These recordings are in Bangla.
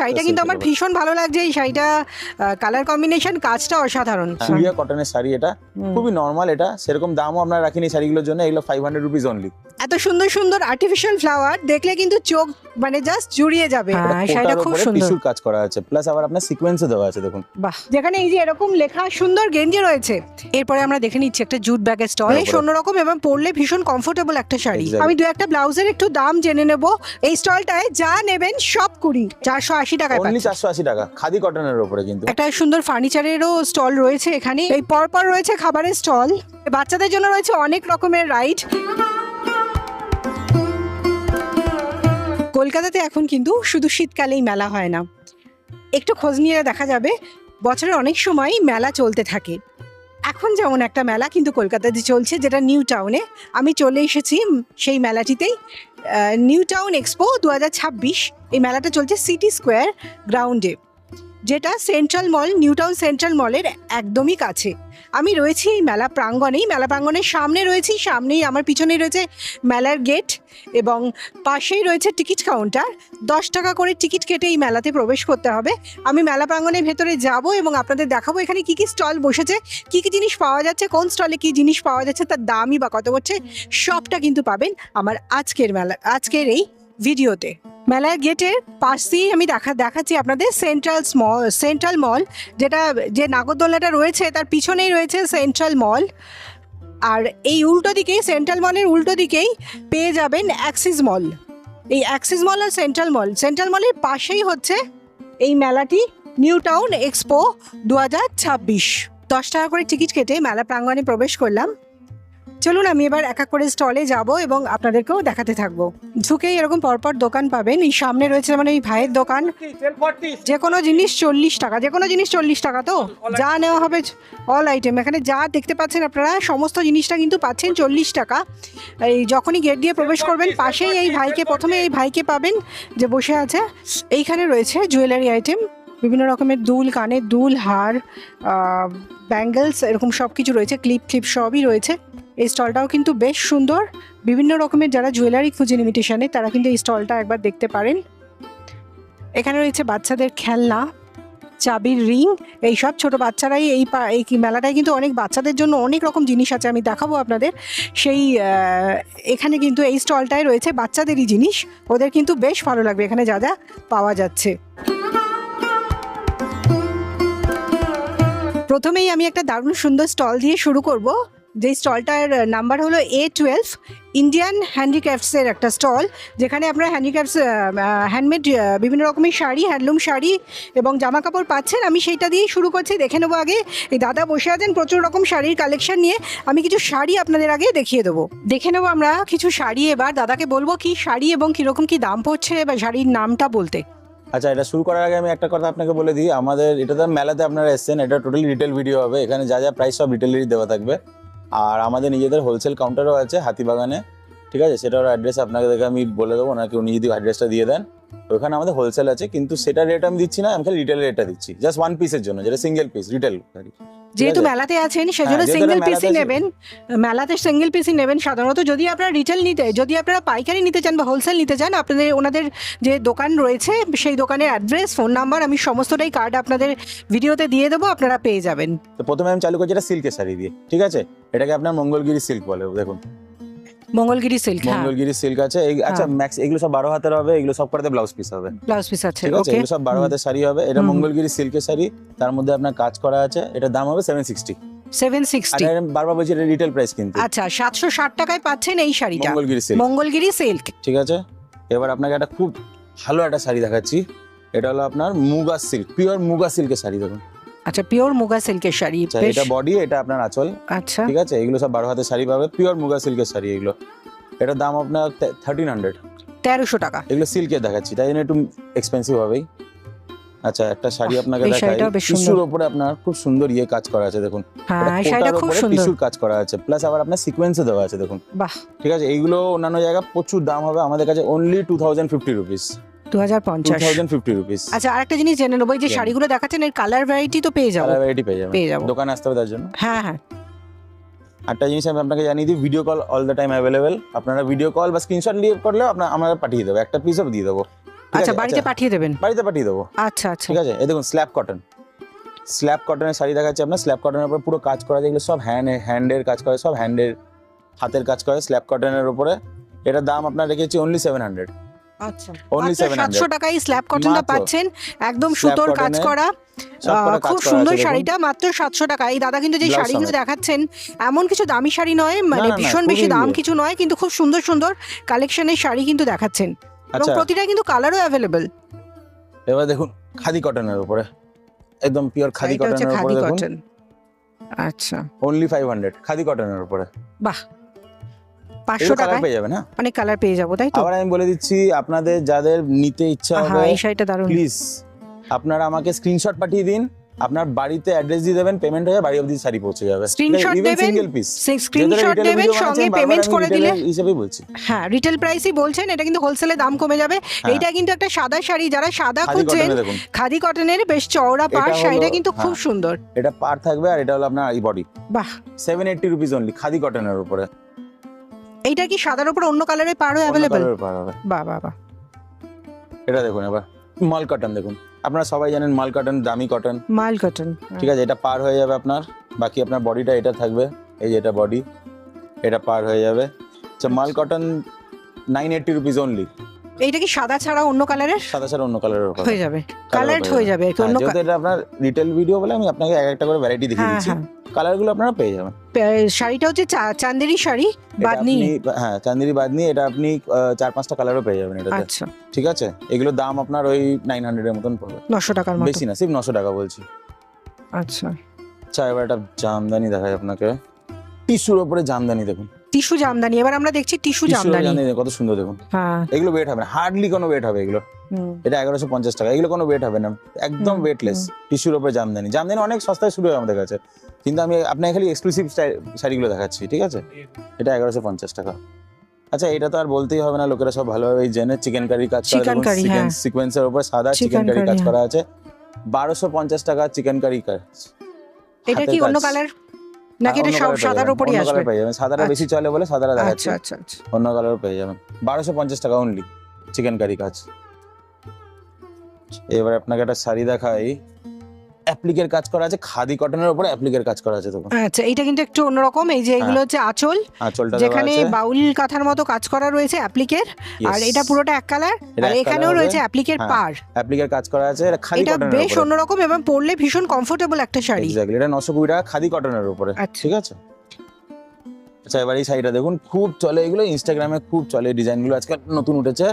শাড়িটা কিন্তু আমার ভীষণ ভালো লাগছে। এই শাড়িটা কালার কম্বিনেশন, কাজটা অসাধারণ। সুরিয়া কটনের শাড়ি, এটা খুবই নরমাল, এটা সেরকম দামও আমরা রাখিনি শাড়িগুলোর জন্য, এগুলো 500 রুপিস অনলি। এত সুন্দর সুন্দর আর্টিফিশিয়াল ফ্লাওয়ার দেখলে কিন্তু চোখ মানে জাস্ট জুড়িয়ে যাবে। শাড়িটা খুব সুন্দর, টিস্যুর কাজ করা আছে, প্লাস আবার আপনার সিকোয়েন্সও দেওয়া আছে দেখুন। বাহ, যেখানে এই যে এরকম লেখা সুন্দর গেঞ্জি রয়েছে। এরপরে আমরা দেখে নিচ্ছি একটা জুট ব্যাগের স্টল, এই অন্যরকম এবং পরলে ভীষণ কমফোর্টেবল একটা শাড়ি। আমি দু একটা ব্লাউজের একটু দাম জেনে নেব। এই স্টলটায় যা নেবেন সব 480 টাকায় অনলি পাচ্ছেন। 480 টাকা, খাদি কটনের উপরে। কিন্তু একটা সুন্দর ফার্নিচারেরও স্টল রয়েছে এখানে। এই পরপর রয়েছে খাবারের স্টল, বাচ্চাদের জন্য রয়েছে অনেক রকমের রাইড। কলকাতাতে এখন কিন্তু শুধু শীতকালেই মেলা হয় না, একটু খোঁজ নিয়ে দেখা যাবে বছরের অনেক সময় মেলা চলতে থাকে। এখন যেমন একটা মেলা কিন্তু কলকাতাতে চলছে, যেটা নিউ টাউনে। আমি চলে এসেছি সেই মেলাটিতেই, নিউ টাউন এক্সপো 2026। এই মেলাটা চলছে সিটি স্কোয়ার গ্রাউন্ডে, যেটা সেন্ট্রাল মল, নিউ টাউন সেন্ট্রাল মলের একদমই কাছে। আমি রয়েছি এই মেলা প্রাঙ্গণেই, মেলা প্রাঙ্গণের সামনে রয়েছি। সামনেই আমার পিছনেই রয়েছে মেলার গেট এবং পাশেই রয়েছে টিকিট কাউন্টার। 10 টাকা করে টিকিট কেটে এই মেলাতে প্রবেশ করতে হবে। আমি মেলা প্রাঙ্গণের ভেতরে যাব এবং আপনাদের দেখাবো এখানে কি কি স্টল বসেছে, কি কি জিনিস পাওয়া যাচ্ছে, কোন স্টলে কি জিনিস পাওয়া যাচ্ছে, তার দামই বা কত হচ্ছে, সবটা কিন্তু পাবেন আমার আজকের এই ভিডিওতে। মেলার গেটের পাশেই আমি দেখাচ্ছি আপনাদের সেন্ট্রাল মল, যে নাগরদোলাটা রয়েছে তার পিছনেই রয়েছে সেন্ট্রাল মল। আর এই উল্টো দিকে, সেন্ট্রাল মলের উল্টো দিকেই পেয়ে যাবেন অ্যাক্সিস মল। এই অ্যাক্সিস মল আর সেন্ট্রাল মলের পাশেই হচ্ছে এই মেলাটি, নিউ টাউন এক্সপো 2026। 10 টাকা করে টিকিট কেটে মেলা প্রাঙ্গণে প্রবেশ করলাম। চলুন আমি এবার এক এক করে স্টলে যাব এবং আপনাদেরকেও দেখাতে থাকবো। ঢুকেই এরকম পরপর দোকান পাবেন। এই সামনে রয়েছে মানে এই ভাইয়ের দোকান, যে কোনো জিনিস 40 টাকা, যে কোনো জিনিস 40 টাকা। তো যা নেওয়া হবে অল আইটেম, এখানে যা দেখতে পাচ্ছেন আপনারা সমস্ত জিনিসটা কিন্তু পাচ্ছেন 40 টাকা। এই যখনই গেট দিয়ে প্রবেশ করবেন পাশেই প্রথমে এই ভাইকে পাবেন যে বসে আছে। এইখানে রয়েছে জুয়েলারি আইটেম, বিভিন্ন রকমের দুল, কানের দুল, হার, ব্যাঙ্গেলস, এরকম সব কিছু রয়েছে, ক্লিপ সবই রয়েছে। এই স্টলটাও কিন্তু বেশ সুন্দর। বিভিন্ন রকমের যারা জুয়েলারি খুঁজেন ইমিটেশনে, তারা কিন্তু এই স্টলটা একবার দেখতে পারেন। এখানে রয়েছে বাচ্চাদের খেলনা, চাবির রিং, এইসব ছোট বাচ্চারাই এই মেলাটায় কিন্তু অনেক বাচ্চাদের জন্য অনেক রকম জিনিস আছে, আমি দেখাবো আপনাদের। সেই এখানে কিন্তু এই স্টলটায় রয়েছে বাচ্চাদেরই জিনিস, ওদের কিন্তু বেশ ভালো লাগবে এখানে যা যা পাওয়া যাচ্ছে। প্রথমেই আমি একটা দারুণ সুন্দর স্টল দিয়ে শুরু করব, যেই স্টলটার নাম্বার হলো A12, ইন্ডিয়ান হ্যান্ডিক্রাফটসের একটা স্টল, যেখানে আপনারা হ্যান্ডমেড বিভিন্ন রকমের শাড়ি, হ্যান্ডলুম শাড়ি এবং জামা কাপড় পাচ্ছেন। আমি সেইটা দিয়েই শুরু করছি। দেখে নেবো আগে, এই দাদা বসে আছেন প্রচুর রকম শাড়ির কালেকশন নিয়ে। আমি কিছু শাড়ি আপনাদের আগে দেখিয়ে দেবো। দেখে নেবো আমরা কিছু শাড়ি। এবার দাদাকে বলবো কি শাড়ি এবং কীরকম কী দাম পড়ছে বা শাড়ির নামটা বলতে। আচ্ছা, এটা শুরু করার আগে আমি একটা কথা আপনাকে বলে দিই, আমাদের এটাতে মেলাতে আপনারা এসেছেন, এটা টোটালি রিটেল ভিডিও হবে। এখানে যা যা প্রাইস সব রিটেলেরই দেওয়া থাকবে। আর আমাদের নিজেদের হোলসেল কাউন্টারও আছে হাতিবাগানে, ঠিক আছে? সেটার অ্যাড্রেস আপনাকে দেখে আমি বলে দেবো, ওনাকে উনি যদি অ্যাড্রেসটা দিয়ে দেন। ওখানে আমাদের হোলসেল আছে, কিন্তু সেটা রেট আমি দিচ্ছি না, আমি খালি রিটেল রেটটা দিচ্ছি, জাস্ট 1 পিসের জন্য, যেটা সিঙ্গেল পিস রিটেল। যেহেতু মেলাতে আছেন সেজন্য সিঙ্গেল পিসই নেবেন, মেলাতে সিঙ্গেল পিসই নেবেন সাধারণত। যদি আপনারা যদি আপনারা পাইকারি নিতে চান বা হোলসেল নিতে চান, ওনাদের যে দোকান রয়েছে সেই দোকানের অ্যাড্রেস, ফোন নাম্বার আমি সমস্তটাই কার্ড আপনাদের ভিডিওতে দিয়ে দেবো, আপনারা পেয়ে যাবেন। তো প্রথমে আমি চালু করছি এটা সিল্কের শাড়ি দিয়ে, ঠিক আছে? এটাকে আপনার মঙ্গলগিরি সিল্ক বলে, দেখুন মঙ্গলগিরি সিল্ক। মঙ্গলগিরি সিল্ক আছে। আচ্ছা, ম্যাক্স এগুলো সব 12 হাতের হবে, এগুলো সব করাতে ব্লাউজ পিস হবে, ব্লাউজ পিস আছে, ঠিক আছে? এগুলো সব 12 হাতের শাড়ি হবে। এটা মঙ্গলগিরি সিল্কের শাড়ি, তার মধ্যে আপনার কাজ করা আছে। এটার দাম হবে 760। আর বারবার বলছি এটা রিটেল প্রাইস কিন্তু। আচ্ছা, 760 টাকায় পাচ্ছেন এই শাড়িটা, মঙ্গলগিরি সিল্ক, ঠিক আছে? এবার আপনাকে একটা খুব ভালো একটা শাড়ি দেখাচ্ছি। এটা হলো আপনার মুগা সিল্ক, পিওর মুগা সিল্কের শাড়ি, দেখুন। আচ্ছা, পিওর মুগা সিল্কের শাড়ি। এটা বডি, এটা আপনার আঁচল। আচ্ছা, ঠিক আছে? এগুলো সব 12 হাতের শাড়ি পাবে, পিওর মুগা সিল্কের শাড়ি এগুলো। এটার দাম আপনার 1300 টাকা। এগুলো সিল্কের দেখাচ্ছি, তাই জন্য একটু এক্সপেন্সিভ হবেই। আচ্ছা, একটা শাড়ি আপনাকে দেখাই, টিস্যুর উপরে আপনার খুব সুন্দর কাজ করা আছে, দেখুন। হ্যাঁ, শাড়িটা খুব সুন্দর, টিস্যুর কাজ করা আছে, প্লাস আবার আপনার সিকোয়েন্সও দেওয়া আছে, দেখুন। বাহ, ঠিক আছে? এইগুলো অন্যান্য জায়গায় প্রচুর দাম হবে, আমাদের কাছে অনলি 2050 রুপিস। 2050 রুপিস। আচ্ছা, আরেকটা জিনিস জেনে নেবো, যে শাড়িগুলো দেখাচ্ছেন এর কালার ভ্যারাইটি তো পেয়ে যাবো? কালার ভ্যারাইটি পেয়ে যাবো, দোকানে আসতে হবে তার জন্য। হ্যাঁ হ্যাঁ। একটা জিনিস আমি আপনাকে জানিয়ে দিই, video call all the time available. আপনারা ভিডিও কল বা স্ক্রিনশট নিয়ে করলেও আমরা পাঠিয়ে দেবো, একটা পিসও দিয়ে দেবো। ঠিক আচ্ছা, আছে? বাড়িতে পাঠিয়ে দেবেন? বাড়িতে পাঠিয়ে দেবো। আচ্ছা আচ্ছা। ঠিক আছে, এই দেখুন স্ল্যাব কটনের শাড়ি দেখাচ্ছি আপনার। স্ল্যাব কটনের উপর পুরো কাজ করা, যেগুলো সব হ্যান্ডের কাজ করে, সব হাতের কাজ করে স্ল্যাব কটনের উপরে। এটার দাম আপনার রেখেছি অনলি 700। আচ্ছা, Only মাত্র 700 700 টাকায় স্ল্যাব কটনটা মাত্র। পাচ্ছেন, একদম Slab সুতোর কাজ cotton-এ করা। সবকটা কাজ খুব করা সুন্দর আছে দেখুন। শাড়িটা মাত্র 700 টাকা। এই দাদা কিন্তু যে Blouse শাড়িগুলো সমেত। দেখাচ্ছেন এমন কিছু দামি শাড়ি নয়, মানে না, না, ভীষণ বেশি খুবই দাম ইয়ে। কিছু নয়, কিন্তু খুব সুন্দর সুন্দর কালেকশনের শাড়ি কিন্তু দেখাচ্ছেন, এবং আচ্ছা, প্রতিটা কিন্তু কালারও অ্যাভেলেবল। এবার দেখুন খাদি কটনের উপরে, একদম পিওর খাদি শাড়িটা হচ্ছে কটনের উপরে খাদি দেখুন, কটন। আচ্ছা, অনলি 500 খাদি কটনের উপরে। বাহ, 500 এগুলো কালার টাকায় পেয়ে যাবেন। হ্যাঁ, অনেক কালার পেয়ে যাবো, তাই তো? আবার আমি বলে দিচ্ছি, আপনাদের যাদের নিতে ইচ্ছা হ্যাঁ, হবে এই শাড়িটা দারুণ। প্লিজ আপনারা আমাকে স্ক্রিনশট পাঠিয়ে দিন, আপনার বাড়িতে অ্যাড্রেস দিয়ে দেবেন, পেমেন্ট হয়ে বাড়ি অবধি শাড়ি পৌঁছে যাবে। স্ক্রিনশট দেবেন, সিঙ্গেল পিস স্ক্রিনশট দেবেন, সঙ্গে পেমেন্ট করে দিলে। হিসেবেই বলছি, হ্যাঁ, রিটেল প্রাইসই বলছেন, এটা কিন্তু হোলসেলে দাম কমে যাবে। এইটা কিন্তু একটা সাদা শাড়ি, যারা সাদা খাদি খুঁজছেন, কটনে দেখুন, খাদি কটনের বেশ চওড়া পাড়, এটা হলো- শাড়িটা কিন্তু খুব হ্যাঁ। সুন্দর। এটা পার থাকবে, আর এটা হলো আপনার এই বডি। বাহ, 780 রুপিস অনলি খাদি কটনের উপরে। এইটা কি সাদার উপর অন্য কালারের পাড়ও অন্য অ্যাভেলেবল? colour পার হবে। বাহ বাহ বাহ, এটা দেখুন, এবার মাল কটন দেখুন, আপনারা সবাই জানেন মাল কটন দামি কটন। মাল কটন। ঠিক আছে, এটা পার হয়ে যাবে আপনার, বাকি আপনার বডিটা এটা থাকবে, এই যে এটা বডি, এটা পার হয়ে যাবে। আচ্ছা, মাল কটন 980 রুপিস অনলি। এইটা কি সাদা ছাড়া অন্য কালারের সাদা সাদা অন্য কালারের উপর হয়ে যাবে? কালার হয়ে যাবে আর কি, অন্য যেহেতু এটা আপনার রিটেল ভিডিও বলে আমি আপনাকে এক একটা করে ভ্যারাইটি দেখিয়ে হ্যাঁ দিচ্ছি, হ্যাঁ। কালারগুলো আপনারা পেয়ে যাবেন। শাড়িটা হচ্ছে চান্দেরি শাড়ি, এটা বাদনি। আপনি- হ্যাঁ, চান্দেরি বাদনি, এটা আপনি 4-5টা কালারও পেয়ে যাবেন এটাতে। আচ্ছা, ঠিক আছে, এগুলোর দাম আপনার ওই 900 এর মতন পড়বে, 900 টাকার মতো। বেশি না, সির্ফ 900 টাকা বলছি। আচ্ছা, আচ্ছা, এবার একটা জামদানি দেখাই আপনাকে, টিস্যুর উপরে জামদানি দেখুন, টিস্যু জামদানি। এবার আমরা দেখছি টিস্যু টিস্যুর জামদানি। জামদানি দেখুন, কত সুন্দর দেখুন। হ্যাঁ, এগুলো ওয়েট হবে না, হার্ডলি কোনো ওয়েট হবে এগুলো। হুম, এটা 1150 টাকা, এগুলো কোনো ওয়েট হবে না, একদম হুম, ওয়েটলেস। টিস্যুর উপরে জামদানি অনেক সস্তায় শুরু হয় আমাদের কাছে, কিন্তু আমি আপনাকে খালি এক্সক্লুসিভ শাড়িগুলো দেখাচ্ছি। ঠিক আছে, এটা 1150 টাকা। আচ্ছা, এটা তো আর বলতেই হবে না, লোকেরা সব ভালোভাবে জেনে। চিকেন কারি কাজ করা Chicken curry, হ্যাঁ। সিকোয়েন্সের উপর সাদা চিকেন Chicken কারি curry, কাজ হ্যাঁ। করা আছে, 1250 টাকা চিকেন কারি কাজ। এটা কি হাতের অন্য কাজ। কালার নাকি এটা অন্য সব colour পেয়ে সাদার যাবেন, উপরই অন্য আসবে? colour পেয়ে যাবেন, সাদাটা বেশি চলে বলে সাদাটা দেখাচ্ছি, আচ্ছা আচ্ছা আচ্ছা। অন্য কালারও পেয়ে যাবেন। 1250 টাকা অনলি চিকেন কারি কাজ। এবার আপনাকে একটা শাড়ি দেখাই, অ্যাপ্লিকের কাজ করা আছে, খাদি কটনের উপরে অ্যাপ্লিকের কাজ করা আছে দেখুন। আচ্ছা, এটা কিন্তু একটু অন্যরকম। এই যে এগুলো হচ্ছে আঁচল, আঁচলটা দেওয়া যেখানে আছে, বাউল কাঁথার মতো কাজ করা রয়েছে অ্যাপ্লিকের, Yes. আর এটা পুরোটা এক কালার, এটা আর এক এখানেও colour রয়েছে হবে। অ্যাপ্লিকের হ্যাঁ, পাড়। অ্যাপ্লিকের কাজ করা আছে, এটা খাদি এটা কটনের বেশ উপরে। অন্যরকম এবং পরলে ভীষণ কমফোর্টেবল একটা শাড়ি। এক্স্যাক্টলি, এটা 920 টাকা খাদি কটনের উপরে। আচ্ছা। ঠিক আছে। আচ্ছা, এবার এই শাড়িটা দেখুন, খুব চলে এগুলো, ইনস্টাগ্রামে খুব চলে, ডিজাইনগুলো আজকাল নতুন উঠেছে।